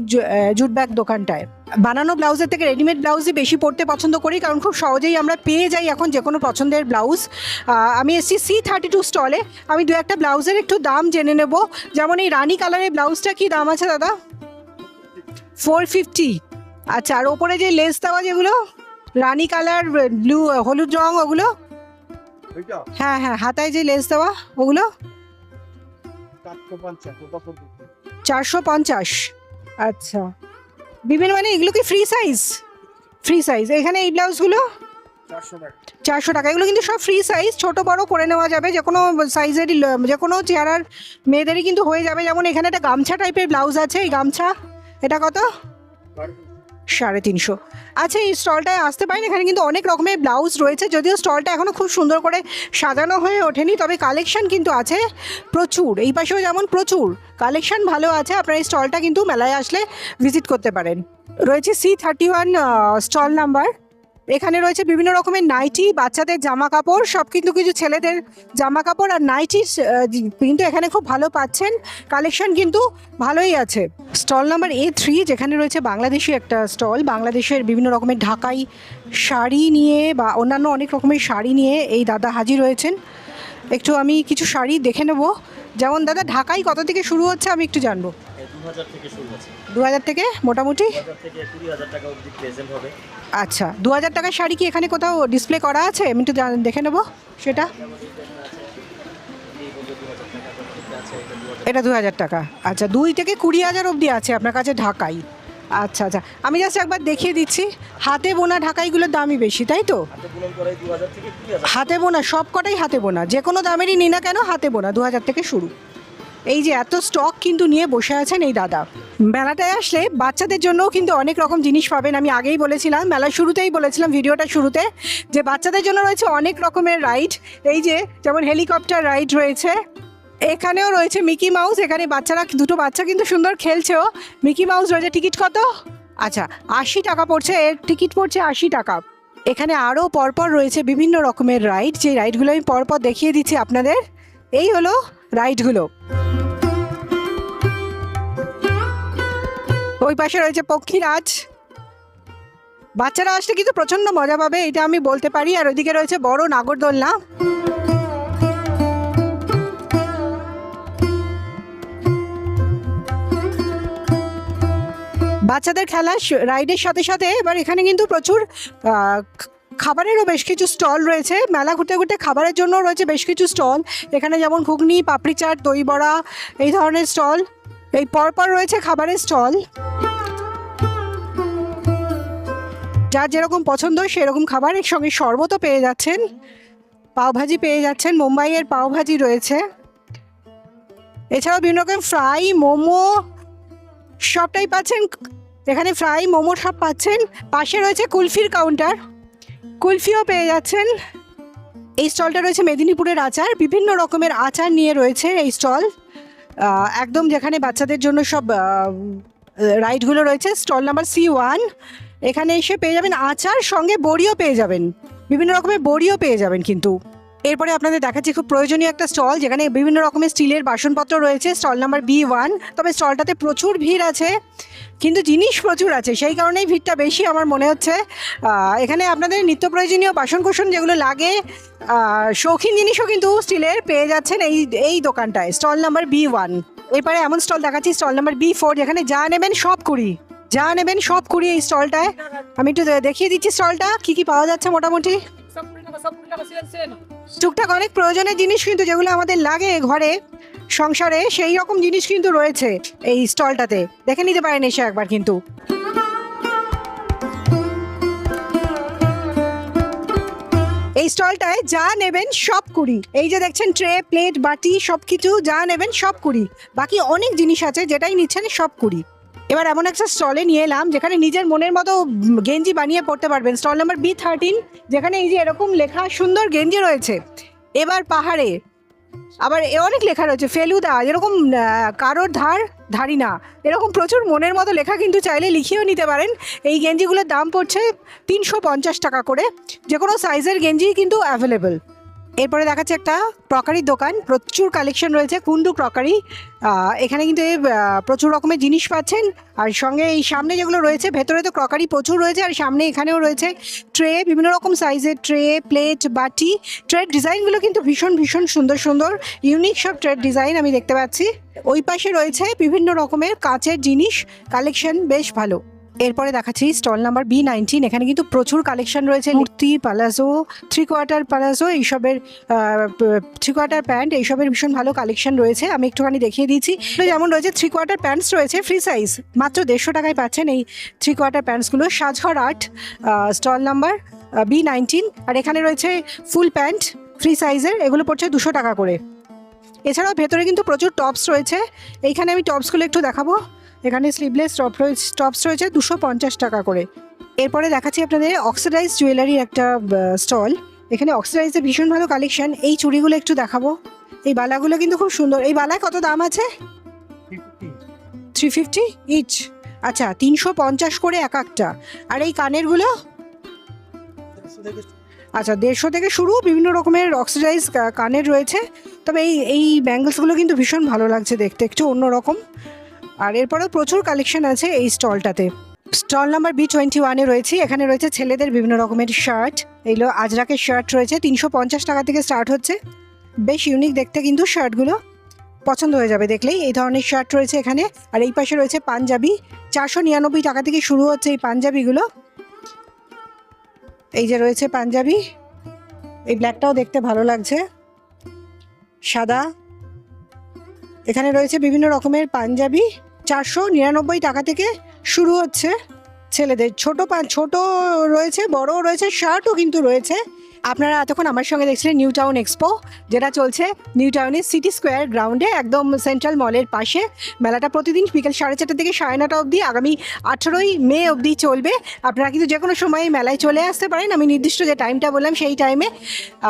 জুট ব্যাগ দোকানটায়। বানানো ব্লাউজের থেকে রেডিমেড ব্লাউজই বেশি পরতে পছন্দ করি, কারণ খুব সহজেই আমরা পেয়ে যাই এখন যে কোনো পছন্দের ব্লাউজ। আমি এসেছি C32 স্টলে। আমি দু একটা ব্লাউজের একটু দাম জেনে নেব। যেমন এই রানী কালারের ব্লাউজটা কি দাম আছে দাদা? 450। আচ্ছা, আর ওপরে যে লেস দেওয়া যেগুলো রানী কালার, ব্লু হলুদ রং, ওগুলো? হ্যাঁ হ্যাঁ, হাতায় যে লেস দেওয়া ওগুলো 450। আচ্ছা, বিভিন্ন মানে এগুলো কি ফ্রি সাইজ? এখানে এই ব্লাউজগুলো 400 টাকা। এগুলো কিন্তু সব ফ্রি সাইজ, ছোট বড় করে নেওয়া যাবে, যে কোনো সাইজেরই, যে কোনো চেহারার মেয়েদেরই কিন্তু হয়ে যাবে। যেমন এখানে একটা গামছা টাইপের ব্লাউজ আছে, এই গামছা এটা কত? 350। আচ্ছা, এই স্টলটায় আসতে পারেন, এখানে কিন্তু অনেক রকমের ব্লাউজ রয়েছে। যদিও স্টলটা এখনও খুব সুন্দর করে সাজানো হয়ে ওঠেনি, তবে কালেকশন কিন্তু আছে প্রচুর। এই পাশেও যেমন প্রচুর কালেকশন ভালো আছে। আপনার এই স্টলটা কিন্তু মেলায় আসলে ভিজিট করতে পারেন। রয়েছে C31 স্টল নাম্বার। এখানে রয়েছে বিভিন্ন রকমের নাইটি, বাচ্চাদের জামা কাপড়, সব কিন্তু কিছু ছেলেদের জামা কাপড় আর নাইটি কিন্তু এখানে খুব ভালো পাচ্ছেন। কালেকশন কিন্তু ভালোই আছে। স্টল নাম্বার A3, যেখানে রয়েছে বাংলাদেশি একটা স্টল। বাংলাদেশের বিভিন্ন রকমের ঢাকাই শাড়ি নিয়ে বা অন্যান্য অনেক রকমের শাড়ি নিয়ে এই দাদা হাজির হয়েছেন। একটু আমি কিছু শাড়ি দেখে নেব। যেমন দাদা, ঢাকাই কত থেকে শুরু হচ্ছে আমি একটু জানবো। 2000 থেকে শুরু আছে। 2000 থেকে মোটামুটি 2000 থেকে 20,000 টাকা অবধি প্রেজেন্ট হবে। আচ্ছা, 2000 টাকার শাড়ি কি এখানে কোথাও ডিসপ্লে করা আছে? আমি একটু দেখে নেব সেটা। এটা 2000 টাকা। আচ্ছা, 2 থেকে 20,000 অবধি আছে আপনার কাছে ঢাকাই। আচ্ছা আচ্ছা, আমি জাস্ট একবার দেখিয়ে দিচ্ছি। হাতে বোনা ঢাকাইগুলোর দামই বেশি, তাই তো? হাতে বুনন করাই 2000 থেকে 20,000। হাতে বোনা সব কটাই হাতে বোনা, যে কোনো দামেরই নিই না কেন হাতে বোনা 2000 থেকে শুরু। এই যে এত স্টক কিন্তু নিয়ে বসে আছেন এই দাদা। মেলাটায় আসলে বাচ্চাদের জন্যও কিন্তু অনেক রকম জিনিস পাবেন। আমি আগেই বলেছিলাম, মেলার শুরুতেই বলেছিলাম ভিডিওটা শুরুতে, যে বাচ্চাদের জন্য রয়েছে অনেক রকমের রাইড। এই যে যেমন হেলিকপ্টার রাইড রয়েছে, এখানেও রয়েছে মিকি মাউস। এখানে বাচ্চারা, দুটো বাচ্চা কিন্তু সুন্দর খেলছেও। মিকি মাউস রয়েছে। টিকিট কত? আচ্ছা, 80 টাকা পড়ছে, এর টিকিট পড়ছে 80 টাকা। এখানে আরও পরপর রয়েছে বিভিন্ন রকমের রাইড, যে রাইডগুলো আমি পরপর দেখিয়ে দিচ্ছি আপনাদের। এই হলো রাইডগুলো। ওই পাশে রয়েছে পক্ষীরাজ, বাচ্চারা আসলে কিন্তু প্রচণ্ড মজা পাবে, এটা আমি বলতে পারি। আর ওইদিকে রয়েছে বড় নাগরদোলনা। বাচ্চাদের খেলা রাইডের সাথে সাথে এবার এখানে কিন্তু প্রচুর খাবারেরও বেশ কিছু স্টল রয়েছে। মেলা ঘুরতে ঘুরতে খাবারের জন্য রয়েছে বেশ কিছু স্টল। এখানে যেমন ঘুগনি, পাপড়ি চাট, দই বড়া, এই ধরনের স্টল। এই পরপর রয়েছে খাবারের স্টল, যার যেরকম পছন্দ সেরকম খাবার। এর সঙ্গে শরবতও পেয়ে যাচ্ছেন, পাওভাজি পেয়ে যাচ্ছেন, মুম্বাইয়ের পাওভাজি রয়েছে। এছাড়াও বিভিন্ন রকম ফ্রাই, মোমো সবটাই পাচ্ছেন এখানে। ফ্রাই, মোমো সব পাচ্ছেন। পাশে রয়েছে কুলফির কাউন্টার, কুলফিও পেয়ে যাচ্ছেন। এই স্টলটা রয়েছে মেদিনীপুরের আচার, বিভিন্ন রকমের আচার নিয়ে রয়েছে এই স্টল। একদম যেখানে বাচ্চাদের জন্য সব রাইডগুলো রয়েছে। Stall number C1। এখানে এসে পেয়ে যাবেন আচার, সঙ্গে বড়িও পেয়ে যাবেন, বিভিন্ন রকমের বড়িও পেয়ে যাবেন কিন্তু। এরপরে আপনাদের দেখাচ্ছি খুব প্রয়োজনীয় একটা স্টল, যেখানে বিভিন্ন রকমের স্টিলের বাসনপত্র রয়েছে। Stall number B1। তবে স্টলটাতে প্রচুর ভিড় আছে, কিন্তু জিনিস প্রচুর আছে, সেই কারণেই ভিড়টা বেশি আমার মনে হচ্ছে। এখানে আপনাদের নিত্য প্রয়োজনীয় বাসনকোসন যেগুলো লাগে, শৌখিন জিনিসও কিন্তু স্টিলের পেয়ে যাচ্ছেন এই দোকানটায়, স্টল নাম্বার B1। এরপরে এমন স্টল দেখাচ্ছি, স্টল নাম্বার B4, যেখানে যা নেবেন সব কুড়ি, যা নেবেন সব কুড়ি এই স্টলটায়। আমি একটু দেখিয়ে দিচ্ছি স্টলটা কী কী পাওয়া যাচ্ছে। মোটামুটি টুকটাক অনেক প্রয়োজনের জিনিস কিন্তু, যেগুলো আমাদের লাগে ঘরে সংসারে, সেই রকম জিনিস কিন্তু রয়েছে এই স্টলটাতে। দেখে নিতে পারেন এসে একবার কিন্তু। এই স্টলটায় যা নেবেন সব কুড়ি। এই যে দেখছেন ট্রে, প্লেট, বাটি সব কিছু যা নেবেন সব কুড়ি। বাকি অনেক জিনিস আছে, যেটাই নিচ্ছেন সব কুড়ি। এবার এমন একটা স্টলে নিয়ে এলাম যেখানে নিজের মনের মতো গেঞ্জি বানিয়ে পড়তে পারবেন। স্টল নাম্বার B13, যেখানে এই যে এরকম লেখা সুন্দর গেঞ্জি রয়েছে। এবার পাহাড়ে আবার অনেক লেখা রয়েছে, ফেলুদা, এরকম কারোর ধারি না, এরকম প্রচুর মনের মতো লেখা, কিন্তু চাইলে লিখিয়েও নিতে পারেন। এই গেঞ্জিগুলোর দাম পড়ছে 350 টাকা করে। যে কোনো সাইজের গেঞ্জি কিন্তু অ্যাভেলেবল। এরপরে দেখাচ্ছে একটা ক্রকারির দোকান, প্রচুর কালেকশন রয়েছে, কুন্ডু ক্রকারি। এখানে কিন্তু প্রচুর রকমের জিনিস পাচ্ছেন। আর সঙ্গে এই সামনে যেগুলো রয়েছে, ভেতরে তো ক্রকারি প্রচুর রয়েছে, আর সামনে এখানেও রয়েছে ট্রে, বিভিন্ন রকম সাইজের ট্রে, প্লেট, বাটি। ট্রের ডিজাইনগুলো কিন্তু ভীষণ ভীষণ সুন্দর সুন্দর, ইউনিক সব ট্রের ডিজাইন আমি দেখতে পাচ্ছি। ওই পাশে রয়েছে বিভিন্ন রকমের কাচের জিনিস, কালেকশন বেশ ভালো। এরপরে দেখাচ্ছি স্টল নাম্বার B19। এখানে কিন্তু প্রচুর কালেকশন রয়েছে, কুর্তি, পালাজো, 3/4 পালাজো, এইসবের 3/4 প্যান্ট, এইসবের ভীষণ ভালো কালেকশন রয়েছে। আমি একটুখানি দেখিয়ে দিচ্ছি। যেমন রয়েছে 3/4 প্যান্টস রয়েছে ফ্রি সাইজ, মাত্র 150 টাকায় পাচ্ছেন এই 3/4 প্যান্টসগুলো। সাজঘর আর্ট, স্টল নাম্বার B19। আর এখানে রয়েছে ফুল প্যান্ট ফ্রি সাইজের, এগুলো পড়ছে 200 টাকা করে। এছাড়াও ভেতরে কিন্তু প্রচুর টপস রয়েছে। এইখানে আমি টপসগুলো একটু দেখাবো। এখানে স্লিভলেস টপস রয়েছে 250 টাকা করে। এরপরে দেখাচ্ছি আপনাদের অক্সিডাইজ জুয়েলারির একটা স্টল। এখানে অক্সিডাইজের ভীষণ ভালো কালেকশন। এই চুড়িগুলো একটু দেখাবো। এই বালাগুলো কিন্তু খুব সুন্দর। এই বালায় কত দাম আছে? 350 ইচ। আচ্ছা, 350 করে এক একটা। আর এই কানেরগুলো আচ্ছা 150 থেকে শুরু, বিভিন্ন রকমের অক্সিডাইজ কানের রয়েছে। তবে এই ব্যাঙ্গলসগুলো কিন্তু ভীষণ ভালো লাগছে দেখতে, একটু অন্যরকম। আর এরপরেও প্রচুর কালেকশন আছে এই স্টলটাতে। স্টল নাম্বার B21-এ রয়েছে। এখানে রয়েছে ছেলেদের বিভিন্ন রকমের শার্ট, এইগুলো আজরাকের শার্ট রয়েছে, 350 টাকা থেকে স্টার্ট হচ্ছে। বেশ ইউনিক দেখতে কিন্তু শার্টগুলো, পছন্দ হয়ে যাবে দেখলেই। এই ধরনের শার্ট রয়েছে এখানে। আর এই পাশে রয়েছে পাঞ্জাবি, 499 টাকা থেকে শুরু হচ্ছে এই পাঞ্জাবিগুলো। এই যে রয়েছে পাঞ্জাবি, এই ব্ল্যাকটাও দেখতে ভালো লাগছে, সাদা। এখানে রয়েছে বিভিন্ন রকমের পাঞ্জাবি, 499 টাকা থেকে শুরু হচ্ছে ছেলেদের। ছোট রয়েছে, বড়ও রয়েছে, শার্টও কিন্তু রয়েছে। আপনারা এতক্ষণ আমার সঙ্গে দেখছিলেন নিউ টাউন এক্সপো, যেটা চলছে নিউ টাউনের সিটি স্কোয়ার গ্রাউন্ডে, একদম সেন্ট্রাল মলের পাশে। মেলাটা প্রতিদিন বিকেল 4:30 থেকে 9:30 অবধি, আগামী 18ই মে অবধি চলবে। আপনারা কিন্তু যে কোনো সময় মেলায় চলে আসতে পারেন, আমি নির্দিষ্ট যে টাইমটা বললাম সেই টাইমে।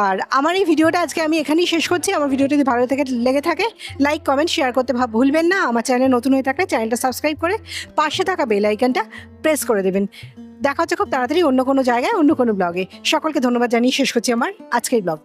আর আমার এই ভিডিওটা আজকে আমি এখানেই শেষ করছি। আমার ভিডিওটি যদি ভালো লেগে থাকে, লাইক, কমেন্ট, শেয়ার করতে ভুলবেন না। আমার চ্যানেল নতুন হয়ে থাকলে চ্যানেলটা সাবস্ক্রাইব করে পাশে থাকা বেল আইকনটা প্রেস করে দেবেন। দেখা হচ্ছে খুব তাড়াতাড়ি অন্য কোনো জায়গায় অন্য কোনো ব্লগে। সকলকে ধন্যবাদ জানিয়ে শেষ করছি আমার আজকের ব্লগ।